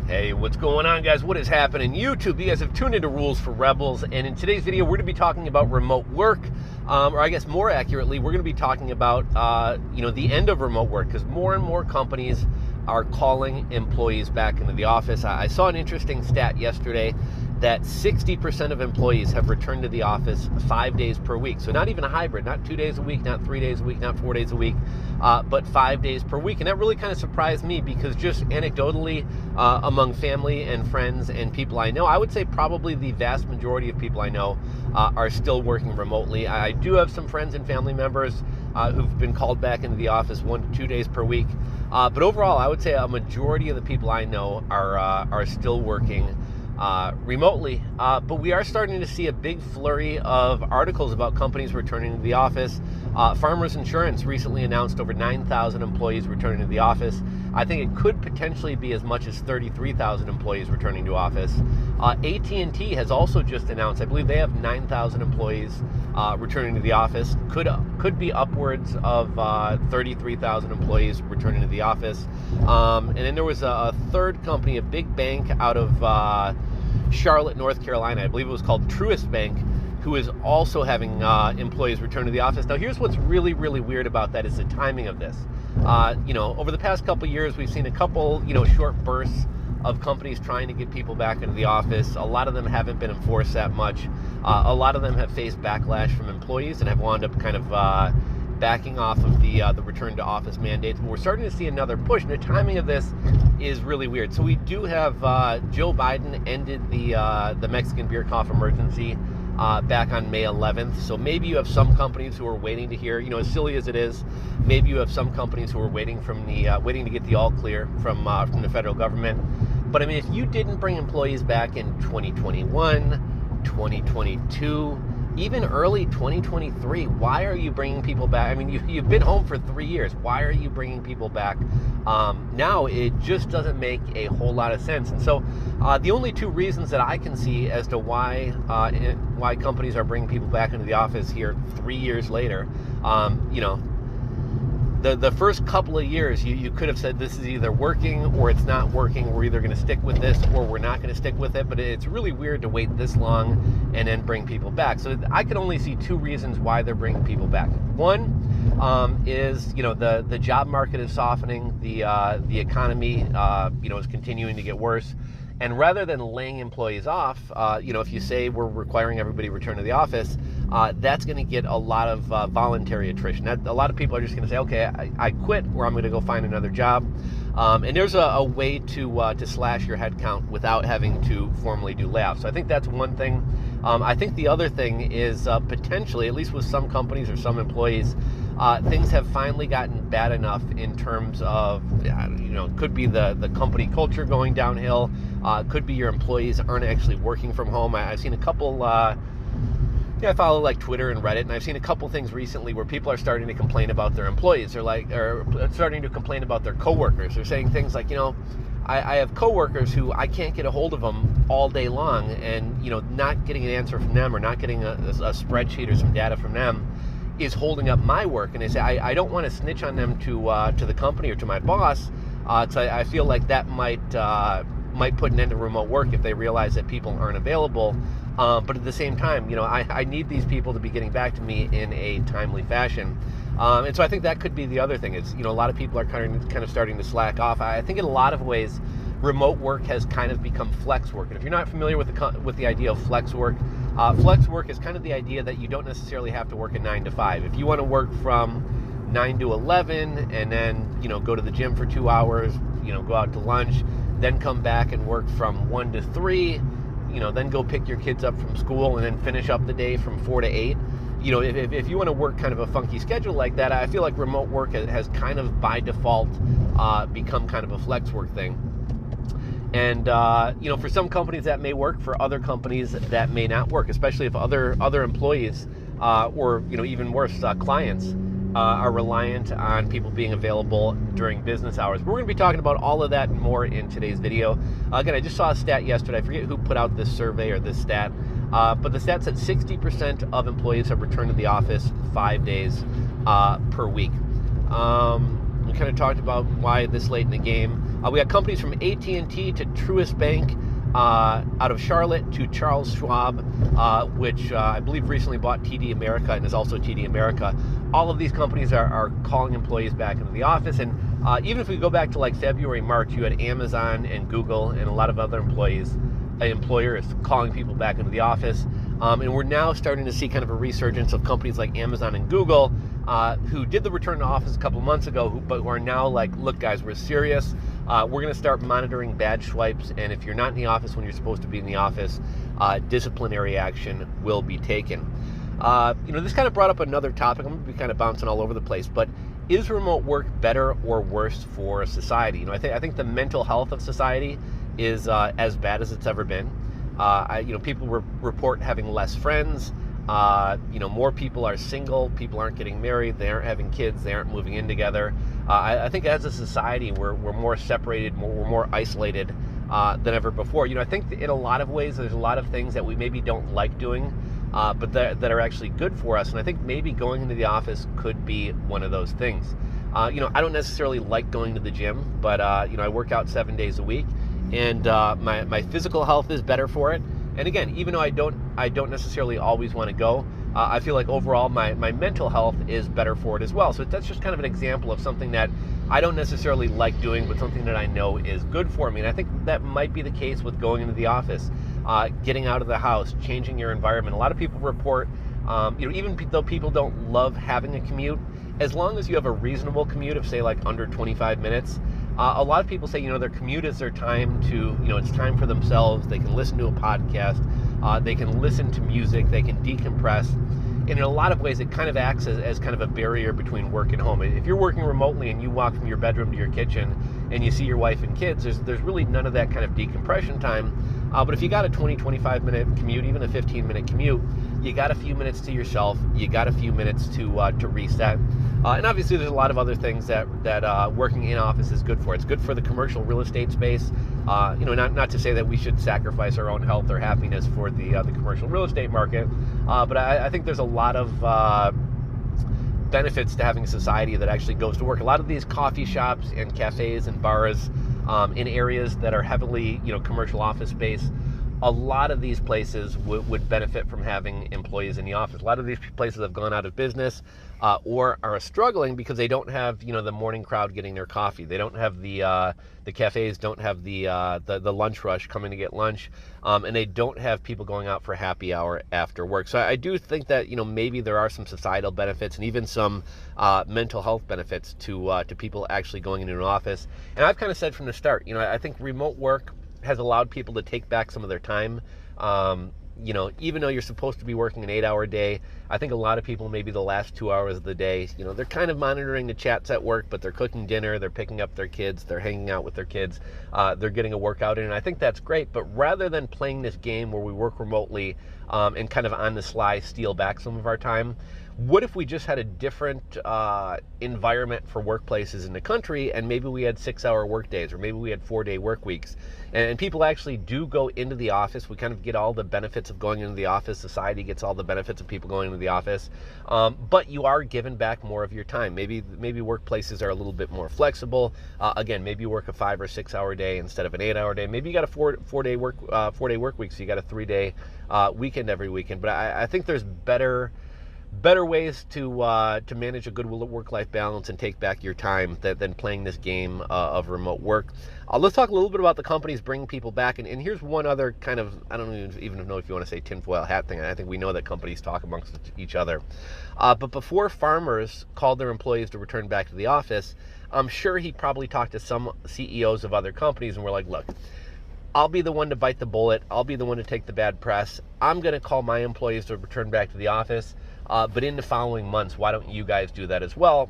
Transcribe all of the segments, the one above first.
Hey, what's going on, guys? What is happening? YouTube, you guys have tuned into Rules for Rebels, and in today's video, we're going to be talking about remote work, or I guess more accurately, we're going to be talking about, the end of remote work, because more and more companies are calling employees back into the office. I saw an interesting stat yesterday that 60% of employees have returned to the office 5 days per week. So not even a hybrid, not 2 days a week, not 3 days a week, not 4 days a week, but 5 days per week. And that really kind of surprised me because just anecdotally, among family and friends and people I know, I would say probably the vast majority of people I know are still working remotely. I do have some friends and family members who've been called back into the office 1 to 2 days per week. But overall, I would say a majority of the people I know are still working remotely, but we are starting to see a big flurry of articles about companies returning to the office. Farmers Insurance recently announced over 9,000 employees returning to the office. I think it could potentially be as much as 33,000 employees returning to office. AT&T has also just announced, I believe they have 9,000 employees returning to the office. Could be upwards of 33,000 employees returning to the office. And then there was a third company, a big bank out of Charlotte, North Carolina. I believe it was called Truist Bank, who is also having employees return to the office. Now, here's what's really, really weird about that is the timing of this. Over the past couple years, we've seen a couple, short bursts of companies trying to get people back into the office. A lot of them haven't been enforced that much. A lot of them have faced backlash from employees and have wound up kind of backing off of the return to office mandates. But we're starting to see another push, and the timing of this is really weird. So we do have Joe Biden ended the Mexican beer cough emergency back on May 11th. So maybe you have some companies who are waiting to hear, as silly as it is, maybe you have some companies who are waiting to get the all clear from the federal government. But I mean, if you didn't bring employees back in 2021, 2022, even early 2023, why are you bringing people back? I mean, you've been home for 3 years. Why are you bringing people back now? It just doesn't make a whole lot of sense. And so the only two reasons that I can see as to why companies are bringing people back into the office here 3 years later, the first couple of years, you could have said this is either working or it's not working. We're either going to stick with this or we're not going to stick with it. But it's really weird to wait this long and then bring people back. So I can only see two reasons why they're bringing people back. One is, the job market is softening. The economy, is continuing to get worse. And rather than laying employees off, if you say we're requiring everybody to return to the office, that's going to get a lot of voluntary attrition. A lot of people are just going to say, okay, I quit, or I'm going to go find another job. And there's a way to slash your headcount without having to formally do layoffs. So I think that's one thing. I think the other thing is potentially, at least with some companies or some employees, things have finally gotten bad enough in terms of, could be the company culture going downhill. Could be your employees aren't actually working from home. I've seen a couple, I follow like Twitter and Reddit, and I've seen a couple things recently where people are starting to complain about their employees, or starting to complain about their coworkers. They're saying things like, I have coworkers who I can't get a hold of them all day long, and, not getting an answer from them or not getting a spreadsheet or some data from them is holding up my work. And they say, I don't want to snitch on them to the company or to my boss, because I feel like that might put an end to remote work if they realize that people aren't available. But at the same time, I need these people to be getting back to me in a timely fashion. And so I think that could be the other thing is, a lot of people are kind of starting to slack off. I think in a lot of ways, remote work has kind of become flex work. And if you're not familiar with the idea of flex work is kind of the idea that you don't necessarily have to work a 9 to 5. If you want to work from 9 to 11 and then, go to the gym for 2 hours, go out to lunch, then come back and work from 1 to 3, then go pick your kids up from school and then finish up the day from 4 to 8. If you want to work kind of a funky schedule like that, I feel like remote work has kind of by default become kind of a flex work thing. And, for some companies that may work, for other companies that may not work, especially if other employees or, even worse, clients are reliant on people being available during business hours. We're going to be talking about all of that and more in today's video. Again, I just saw a stat yesterday. I forget who put out this survey or this stat, but the stat said 60% of employees have returned to the office 5 days per week. We kind of talked about why this late in the game. We got companies from AT&T to Truist Bank, out of Charlotte to Charles Schwab, which I believe recently bought TD America and is also TD America. All of these companies are calling employees back into the office. And even if we go back to like February, March, you had Amazon and Google and a lot of other employers calling people back into the office. And we're now starting to see kind of a resurgence of companies like Amazon and Google, who did the return to office a couple months ago, but who are now like, look guys, we're serious. We're going to start monitoring badge swipes, and if you're not in the office when you're supposed to be in the office, disciplinary action will be taken. This kind of brought up another topic. I'm going to be kind of bouncing all over the place, but is remote work better or worse for society? I think the mental health of society is as bad as it's ever been. People report having less friends. More people are single. People aren't getting married. They aren't having kids. They aren't moving in together. I think as a society, we're more separated. We're more isolated than ever before. I think in a lot of ways, there's a lot of things that we maybe don't like doing, but that are actually good for us. And I think maybe going into the office could be one of those things. I don't necessarily like going to the gym, but I work out 7 days a week, and my physical health is better for it. And again, even though I don't necessarily always want to go, I feel like overall my mental health is better for it as well. So that's just kind of an example of something that I don't necessarily like doing, but something that I know is good for me. And I think that might be the case with going into the office, getting out of the house, changing your environment. A lot of people report, even though people don't love having a commute, as long as you have a reasonable commute of say like under 25 minutes, a lot of people say, their commute is their time to, it's time for themselves. They can listen to a podcast. They can listen to music. They can decompress. And in a lot of ways, it kind of acts as kind of a barrier between work and home. If you're working remotely and you walk from your bedroom to your kitchen and you see your wife and kids, there's really none of that kind of decompression time. But if you got a 20, 25-minute commute, even a 15-minute commute, you got a few minutes to yourself. You got a few minutes to reset. And obviously, there's a lot of other things that working in office is good for. It's good for the commercial real estate space. Not to say that we should sacrifice our own health or happiness for the commercial real estate market, but I think there's a lot of benefits to having a society that actually goes to work. A lot of these coffee shops and cafes and bars in areas that are heavily, commercial office space, a lot of these places would benefit from having employees in the office. A lot of these places have gone out of business or are struggling because they don't have, the morning crowd getting their coffee. They don't have the cafes don't have the lunch rush coming to get lunch, and they don't have people going out for happy hour after work. So I do think that maybe there are some societal benefits and even some mental health benefits to people actually going into an office. And I've kind of said from the start, I think remote work has allowed people to take back some of their time. Even though you're supposed to be working an 8-hour day, I think a lot of people, maybe the last 2 hours of the day, they're kind of monitoring the chats at work, but they're cooking dinner, they're picking up their kids, they're hanging out with their kids, they're getting a workout in, and I think that's great. But rather than playing this game where we work remotely and kind of on the sly steal back some of our time, what if we just had a different environment for workplaces in the country, and maybe we had 6-hour work days, or maybe we had 4-day work weeks, and people actually do go into the office. We kind of get all the benefits of going into the office. Society gets all the benefits of people going into the office, but you are given back more of your time. Maybe workplaces are a little bit more flexible. Again, maybe you work a 5 or 6 hour day instead of an 8-hour day. Maybe you got a 4-day work week, so you got a 3-day weekend every weekend. But I think there's better ways to manage a good work-life balance and take back your time than playing this game of remote work. Let's talk a little bit about the companies bringing people back. And here's one other kind of, I don't even know if you want to say tinfoil hat thing. I think we know that companies talk amongst each other. But before farmers called their employees to return back to the office, I'm sure he probably talked to some CEOs of other companies and were like, look, I'll be the one to bite the bullet. I'll be the one to take the bad press. I'm going to call my employees to return back to the office. But in the following months, why don't you guys do that as well?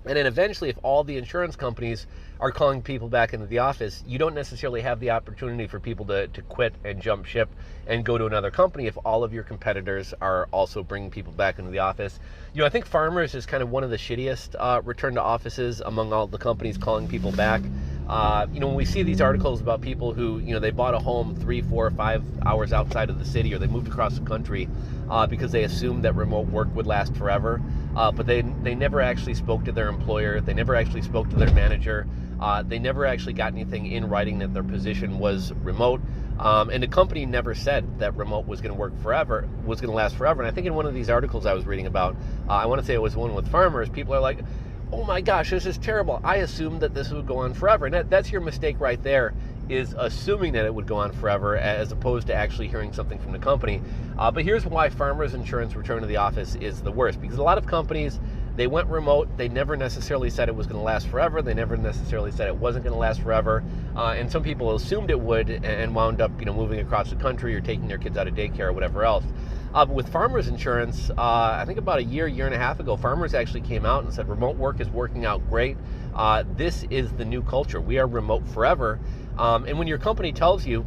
And then eventually, if all the insurance companies are calling people back into the office, you don't necessarily have the opportunity for people to quit and jump ship and go to another company if all of your competitors are also bringing people back into the office. I think Farmers is kind of one of the shittiest return to offices among all the companies calling people back. When we see these articles about people who, they bought a home 3, 4, 5 hours outside of the city, or they moved across the country because they assumed that remote work would last forever, but they never actually spoke to their employer. They never actually spoke to their manager. They never actually got anything in writing that their position was remote. And the company never said that remote was going to work forever, was going to last forever. And I think in one of these articles I was reading about, I want to say it was one with farmers, people are like, oh my gosh, this is terrible. I assumed that this would go on forever. And that's your mistake right there, is assuming that it would go on forever as opposed to actually hearing something from the company. But here's why farmers insurance return to the office is the worst. Because a lot of companies, they went remote. They never necessarily said it was going to last forever. They never necessarily said it wasn't going to last forever. And some people assumed it would and wound up, moving across the country or taking their kids out of daycare or whatever else. But with farmers insurance, I think about a year and a half ago, farmers actually came out and said remote work is working out great. This is the new culture. We are remote forever. And when your company tells you,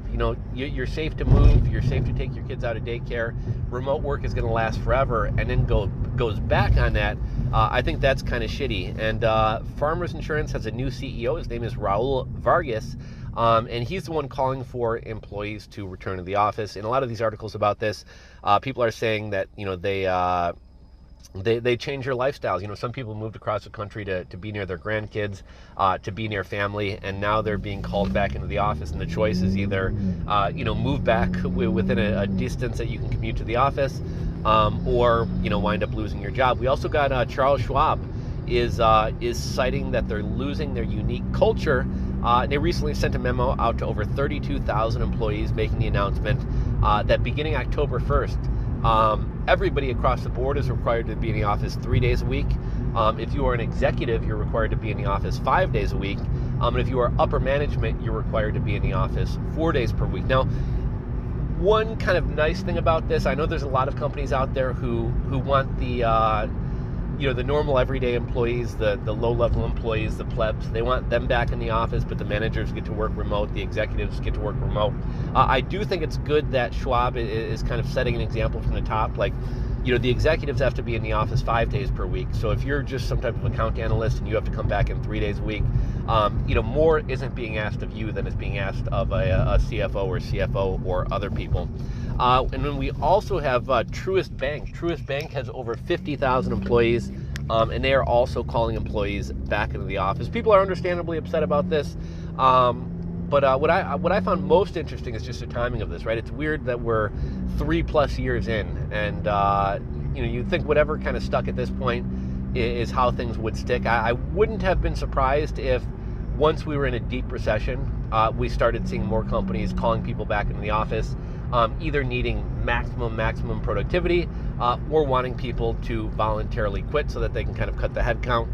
you're safe to move, you're safe to take your kids out of daycare, remote work is going to last forever, and then goes back on that, I think that's kind of shitty. And Farmers Insurance has a new CEO. His name is Raul Vargas, and he's the one calling for employees to return to the office. In a lot of these articles about this, people are saying that they change their lifestyles. Some people moved across the country to be near their grandkids, to be near family, and now they're being called back into the office. And the choice is either, move back within a distance that you can commute to the office, or wind up losing your job. We also got Charles Schwab is citing that they're losing their unique culture. They recently sent a memo out to over 32,000 employees, making the announcement that beginning October 1st. Everybody across the board is required to be in the office 3 days a week. If you are an executive, you're required to be in the office 5 days a week. And if you are upper management, you're required to be in the office 4 days per week. Now, one kind of nice thing about this, I know there's a lot of companies out there who want the normal everyday employees, the low-level employees, the plebs. They want them back in the office, but the managers get to work remote, the executives get to work remote. I do think it's good that Schwab is kind of setting an example from the top. Like, the executives have to be in the office 5 days per week. So if you're just some type of account analyst and you have to come back in 3 days a week, more isn't being asked of you than is being asked of a CFO or CFO or other people. And then we also have Truist Bank. Truist Bank has over 50,000 employees, and they are also calling employees back into the office. People are understandably upset about this, but what I found most interesting is just the timing of this, right? It's weird that we're 3+ years in, and you'd think whatever kind of stuck at this point is how things would stick. I wouldn't have been surprised if once we were in a deep recession, we started seeing more companies calling people back into the office, either needing maximum productivity or wanting people to voluntarily quit so that they can kind of cut the headcount.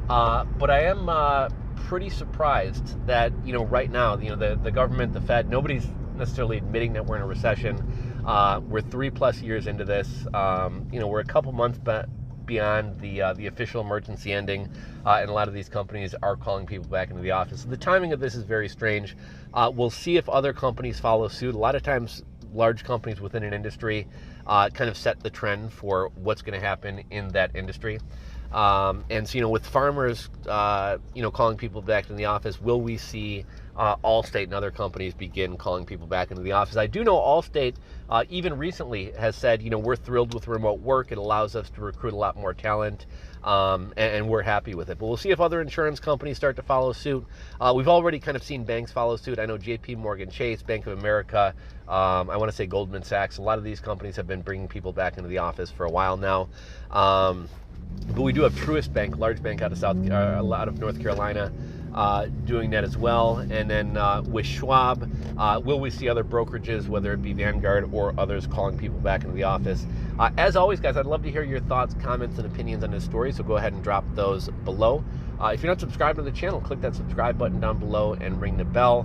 But I am pretty surprised that, right now, the government, the Fed, nobody's necessarily admitting that we're in a recession. We're 3+ years into this. We're a couple months beyond the official emergency ending, and a lot of these companies are calling people back into the office. So the timing of this is very strange. We'll see if other companies follow suit. A lot of times, large companies within an industry kind of set the trend for what's going to happen in that industry. And so, with farmers, calling people back into the office, will we see Allstate and other companies begin calling people back into the office? I do know Allstate, even recently, has said, we're thrilled with remote work. It allows us to recruit a lot more talent, and we're happy with it. But we'll see if other insurance companies start to follow suit. We've already kind of seen banks follow suit. I know JP Morgan Chase, Bank of America, I want to say Goldman Sachs. A lot of these companies have been bringing people back into the office for a while now. But we do have Truist Bank, large bank out of North Carolina, doing that as well. And then with Schwab, will we see other brokerages, whether it be Vanguard or others, calling people back into the office? As always, guys, I'd love to hear your thoughts, comments, and opinions on this story, so go ahead and drop those below. If you're not subscribed to the channel, click that subscribe button down below and ring the bell.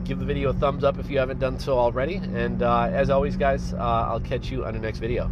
Give the video a thumbs up if you haven't done so already. And as always, guys, I'll catch you on the next video.